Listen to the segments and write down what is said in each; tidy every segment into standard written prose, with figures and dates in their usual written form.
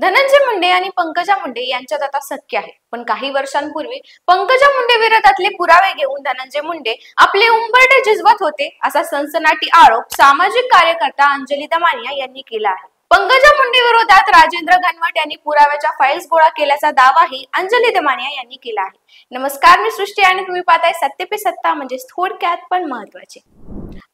धनंजय मुंडे आणि पंकजा मुंडे यांच्यात आता सख्य आहे, पण काही वर्षांपूर्वी पंकजा मुंडे विरोधातले पुरावे घेऊन धनंजय मुंडे आपले उंबरठे झिजवत होते, असा सनसनाटी आरोप सामाजिक कार्यकर्ता अंजली दमानिया यांनी केला आहे। पंकजा मुंडे विरोधात राजेंद्र घनवट यांनी पुराव्याच्या फाइल्स गोळा केल्याचा दावाही अंजली दमानिया यांनी केला आहे। नमस्कार, मी सृष्टी आणि तुम्ही पाहताय सत्य पे सत्ता, म्हणजे थोडक्यात पण महत्त्वाचे।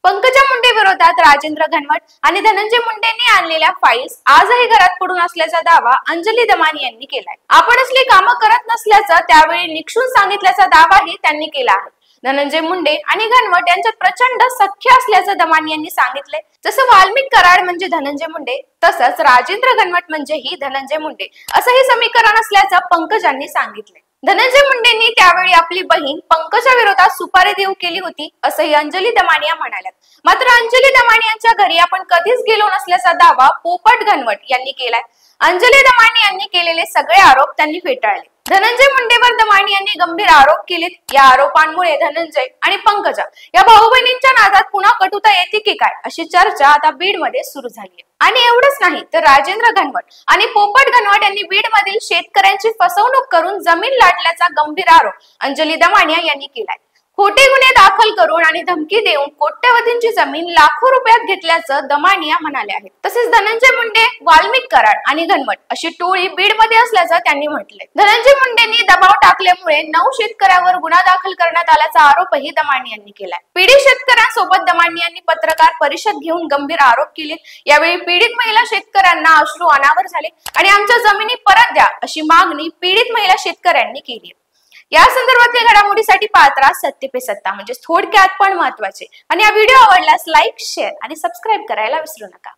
पंकजा मुंडे विरोधात राजेंद्र घनवट आणि धनंजय मुंडेंनी आणलेल्या फाइल्स आजही घरात पडून असल्याचा दावा अंजली दमानिया यांनी केलाय। आपण असली कामं करत नसल्याचं त्यावेळी निक्षून सांगितल्याचा दावाही त्यांनी केला आहे। धनंजय मुंडे आणि घनवट यांच्यात प्रचंड सख्य असल्याचं दमानिया यांनी सांगितले। जसं वाल्मिक कराड म्हणजे धनंजय मुंडे, तसंच राजेंद्र घनवट म्हणजे ही धनंजय मुंडे असं हे समीकरण असल्याचं पंकजांनी सांगितले। धनंजय मुंडेंनी त्यावेळी आपली बहीण पंकजा विरोधात सुपारी देऊ केली होती, असंही अंजली दमानिया म्हणाल्यात। मात्र अंजली दमानियांच्या घरी आपण कधीच गेलो नसल्याचा दावा पोपट घनवट यांनी केलाय। अंजली दमानिया यांनी केलेले सगळे आरोप त्यांनी फेटाळले। धनंजय मुंडेवर दमानिया यांनी गंभीर आरोप केलेत। या आरोपांमुळे धनंजय आणि पंकजा या भाऊ बहिणींच्या नादात पुन्हा कटुता येते की काय, अशी चर्चा आता बीड मध्ये सुरू झाली आहे। आणि एवढंच नाही तर राजेंद्र घनवट आणि पोपट घनवट यांनी बीड मधील शेतकऱ्यांची फसवणूक करून जमीन लाटल्याचा गंभीर आरोप अंजली दमानिया यांनी केलाय। खोटे गुन्हे दाखल करून आणि धमकी देऊन कोट्यवधींची जमीन लाखो रुपयात घेतल्याचं दमानिया म्हणाले आहेत। तसेच धनंजय मुंडे, वाल्मिक कराड आणि घनवट अशी टोळी बीड मध्ये असल्याचं त्यांनी म्हटलंय। धनंजय मुंडेंनी दबाव टाकल्यामुळे 9 शेतकऱ्यांवर गुन्हा दाखल करण्यात आल्याचा आरोपही दमानिया यांनी केलाय। पीडित शेतकऱ्यांसोबत दमानिया यांनी पत्रकार परिषद घेऊन गंभीर आरोप केले। यावेळी पीडित महिला शेतकऱ्यांना अश्रू अनावर झाले आणि आमच्या जमिनी परत द्या अशी मागणी पीडित महिला शेतकऱ्यांनी केली। या संदर्भातल्या घडामोडीसाठी पाहत राहा सत्य पे सत्ता, म्हणजे थोडक्यात पण महत्त्वाचे। आणि हा व्हिडिओ आवडल्यास लाईक, शेअर आणि सबस्क्राईब करायला विसरू नका।